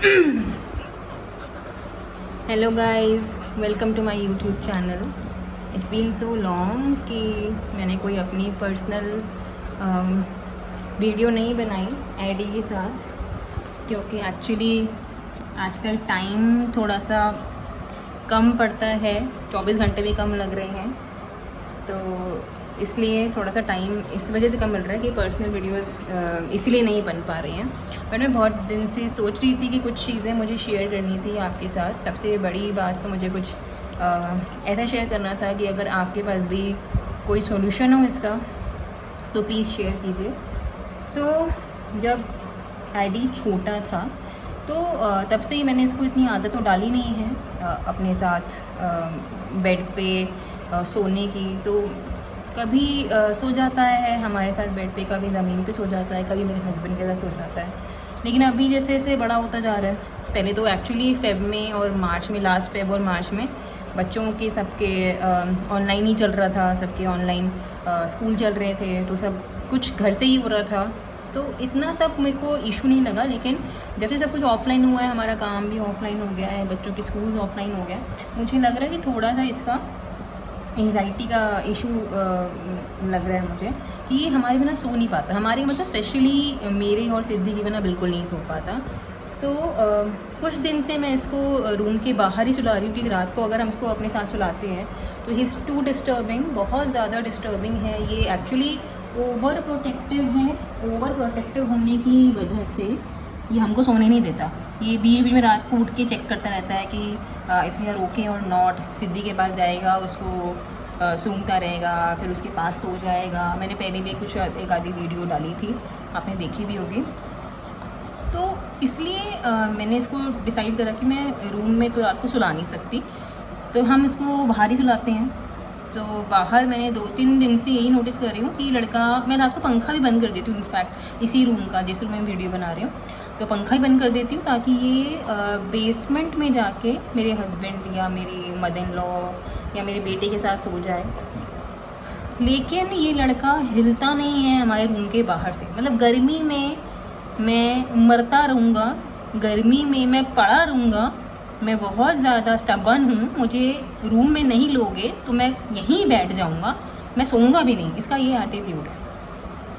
Hello guys, welcome to my YouTube channel. It's been so long कि मैंने कोई अपनी पर्सनल वीडियो नहीं बनाई एडी के साथ, क्योंकि एक्चुअली आजकल टाइम थोड़ा सा कम पड़ता है, 24 घंटे भी कम लग रहे हैं, तो इसलिए थोड़ा सा टाइम इस वजह से कम मिल रहा है कि पर्सनल वीडियोस इसीलिए नहीं बन पा रही हैं। बट मैं बहुत दिन से सोच रही थी कि कुछ चीज़ें मुझे शेयर करनी थी आपके साथ। सबसे बड़ी बात तो मुझे कुछ ऐसा शेयर करना था कि अगर आपके पास भी कोई सॉल्यूशन हो इसका तो प्लीज़ शेयर कीजिए। जब एडी छोटा था तो तब से ही मैंने इसको इतनी आदत तो डाली नहीं है अपने साथ बेड पे सोने की। तो कभी सो जाता है हमारे साथ बेड पे, कभी ज़मीन पे सो जाता है, कभी मेरे हस्बैंड के साथ सो जाता है। लेकिन अभी जैसे जैसे बड़ा होता जा रहा है, पहले तो एक्चुअली फेब में और मार्च में, लास्ट फेब और मार्च में बच्चों के सबके ऑनलाइन ही चल रहा था, सबके ऑनलाइन स्कूल चल रहे थे, तो सब कुछ घर से ही हो रहा था, तो इतना तब मेरे को इशू नहीं लगा। लेकिन जब से सब कुछ ऑफलाइन हुआ है, हमारा काम भी ऑफलाइन हो गया है, बच्चों के स्कूल ऑफलाइन हो गया, मुझे लग रहा है कि थोड़ा सा इसका एंग्जाइटी का इशू लग रहा है मुझे कि ये हमारे बिना सो नहीं पाता, हमारे मतलब स्पेशली मेरे और सिद्धि के बिना बिल्कुल नहीं सो पाता। कुछ दिन से मैं इसको रूम के बाहर ही सुला रही हूँ, क्योंकि रात को अगर हम इसको अपने साथ सुलाते हैं तो ही इज़ टू डिस्टर्बिंग, बहुत ज़्यादा डिस्टर्बिंग है। ये एक्चुअली ओवर प्रोटेक्टिव है, ओवर प्रोटेक्टिव होने की वजह से ये हमको सोने नहीं देता। ये बीच बीच में रात को उठ के चेक करता रहता है कि इफ़ यू आर ओके और नॉट। सिद्धि के पास जाएगा, उसको सूंघता रहेगा, फिर उसके पास सो जाएगा। मैंने पहले भी कुछ एक आधी वीडियो डाली थी, आपने देखी भी होगी। तो इसलिए मैंने इसको डिसाइड करा कि मैं रूम में तो रात को सुला नहीं सकती, तो हम इसको बाहर ही सुलाते हैं। तो बाहर मैंने 2-3 दिन से यही नोटिस कर रही हूँ कि लड़का, मैं रात को पंखा भी बंद कर देती हूँ, इनफैक्ट इसी रूम का, जिस रूम में वीडियो बना रही हूँ, तो पंखा ही बंद कर देती हूँ ताकि ये बेसमेंट में जाके मेरे हस्बैंड या मेरी मदर इन लॉ या मेरे बेटे के साथ सो जाए। लेकिन ये लड़का हिलता नहीं है हमारे रूम के बाहर से। मतलब गर्मी में मैं मरता रहूँगा, गर्मी में मैं पड़ा रहूँगा, मैं बहुत ज़्यादा स्टबर्न हूँ, मुझे रूम में नहीं लोगे तो मैं यहीं बैठ जाऊँगा, मैं सोऊंगा भी नहीं, इसका ये एटीट्यूड है।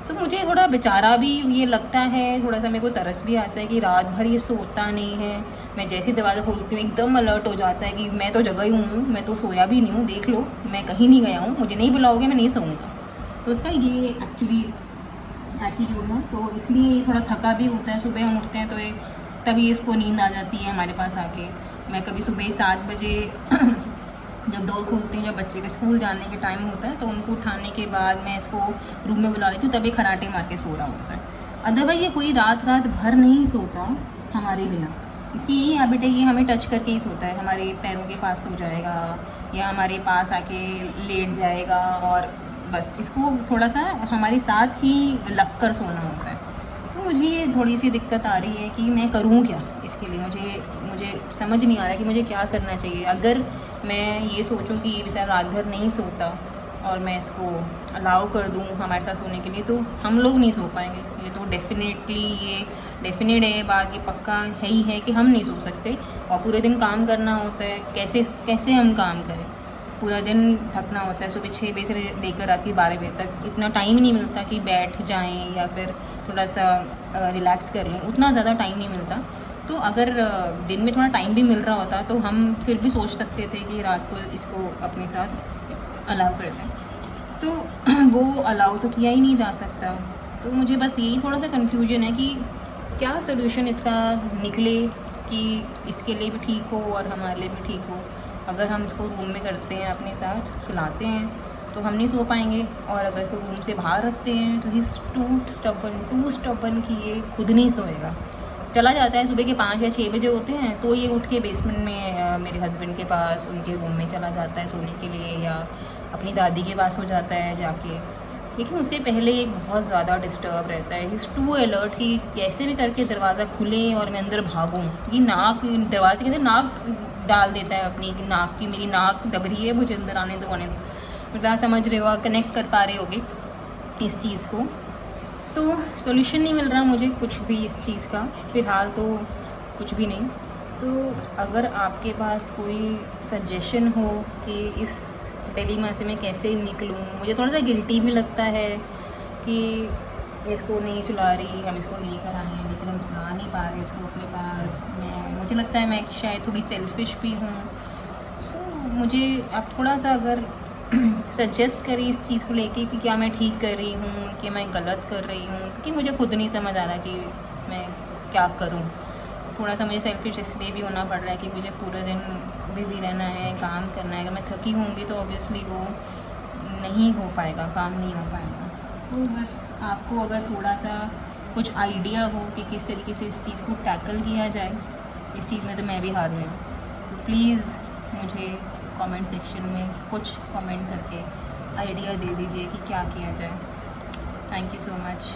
तो मुझे थोड़ा बेचारा भी ये लगता है, थोड़ा सा मेरे को तरस भी आता है कि रात भर ये सोता नहीं है। मैं जैसे ही दरवाज़ा खोलती हूँ एकदम अलर्ट हो जाता है कि मैं तो जगह ही हूँ, मैं तो सोया भी नहीं हूँ, देख लो मैं कहीं नहीं गया हूँ, मुझे नहीं बुलाओगे मैं नहीं सोऊंगा। तो उसका ये एक्चुअली एटीट्यूड है। तो इसलिए थोड़ा थका भी होता है। सुबह हम उठते हैं तो तभी इसको नींद आ जाती है हमारे पास आके। मैं कभी सुबह 7 बजे जब डोर खोलती हूँ, जब बच्चे के स्कूल जाने के टाइम होता है, तो उनको उठाने के बाद मैं इसको रूम में बुला लेती हूँ, तभी खराटे मार के सो रहा होता है। अदरवाइज ये कोई रात भर नहीं सोता हमारे बिना। इसकी यही हैबिट है, ये हमें टच करके ही सोता है, हमारे पैरों के पास सो जाएगा या हमारे पास आके लेट जाएगा, और बस इसको थोड़ा सा हमारे साथ ही लग कर सोना होता है। तो मुझे ये थोड़ी सी दिक्कत आ रही है कि मैं करूँ क्या इसके लिए। मुझे समझ नहीं आ रहा कि मुझे क्या करना चाहिए। अगर मैं ये सोचूं कि ये बेचारा रात भर नहीं सोता और मैं इसको अलाउ कर दूं हमारे साथ सोने के लिए, तो हम लोग नहीं सो पाएंगे। ये तो ये डेफिनेट है बात, ये पक्का है ही है कि हम नहीं सो सकते। और पूरे दिन काम करना होता है, कैसे हम काम करें, पूरा दिन थकना होता है। सुबह 6 बजे से लेकर रात के 12 बजे तक इतना टाइम ही नहीं मिलता कि बैठ जाएं या फिर थोड़ा सा रिलैक्स कर लें, उतना ज़्यादा टाइम नहीं मिलता। तो अगर दिन में थोड़ा टाइम भी मिल रहा होता तो हम फिर भी सोच सकते थे कि रात को इसको अपने साथ अलाउ कर दें। वो अलाउ तो किया ही नहीं जा सकता। तो मुझे बस यही थोड़ा सा कन्फ्यूजन है कि क्या सोल्यूशन इसका निकले कि इसके लिए भी ठीक हो और हमारे लिए भी ठीक हो। अगर हम इसको रूम में करते हैं, अपने साथ सुलाते हैं, तो हम नहीं सो पाएंगे, और अगर इसको रूम से बाहर रखते हैं तो ही टू स्टबर्न कि ये खुद नहीं सोएगा। चला जाता है सुबह के 5 या 6 बजे होते हैं तो ये उठ के बेसमेंट में मेरे हस्बैंड के पास उनके रूम में चला जाता है सोने के लिए, या अपनी दादी के पास हो जाता है जाके। लेकिन उससे पहले एक बहुत ज़्यादा डिस्टर्ब रहता है, इज़ टू अलर्ट कि कैसे भी करके दरवाज़ा खुले और मैं अंदर भागूँ। ये नाक दरवाजे के अंदर नाक डाल देता है अपनी, नाक की मेरी नाक दब रही है, मुझे अंदर आने दो। मतलब समझ रहे हो, कनेक्ट कर पा रहे होगे इस चीज़ को। सॉल्यूशन नहीं मिल रहा मुझे कुछ भी इस चीज़ का फ़िलहाल। तो कुछ भी नहीं। सो अगर आपके पास कोई सजेशन हो कि इस डिलेमा से मैं कैसे निकलूँ, मुझे थोड़ा सा गिल्टी भी लगता है कि इसको नहीं सुला रही, हम इसको लेकर आए हैं लेकिन हम सुला नहीं पा रहे इसको अपने पास। मुझे लगता है मैं शायद थोड़ी सेल्फिश भी हूँ। सो मुझे आप थोड़ा सा अगर सजेस्ट करें इस चीज़ को लेके कि क्या मैं ठीक कर रही हूँ कि मैं गलत कर रही हूँ, क्योंकि मुझे खुद नहीं समझ आ रहा कि मैं क्या करूँ। थोड़ा सा मुझे सेल्फिश इसलिए भी होना पड़ रहा है कि मुझे पूरे दिन बिज़ी रहना है, काम करना है। अगर मैं थकी होंगी तो ऑब्वियसली वो नहीं हो पाएगा, काम नहीं हो पाएगा। तो बस आपको अगर थोड़ा सा कुछ आइडिया हो कि किस तरीके से इस चीज़ को टैकल किया जाए, इस चीज़ में तो मैं भी हार गई हूँ, तो प्लीज़ मुझे कमेंट सेक्शन में कुछ कमेंट करके आइडिया दे दीजिए कि क्या किया जाए। Thank you so much.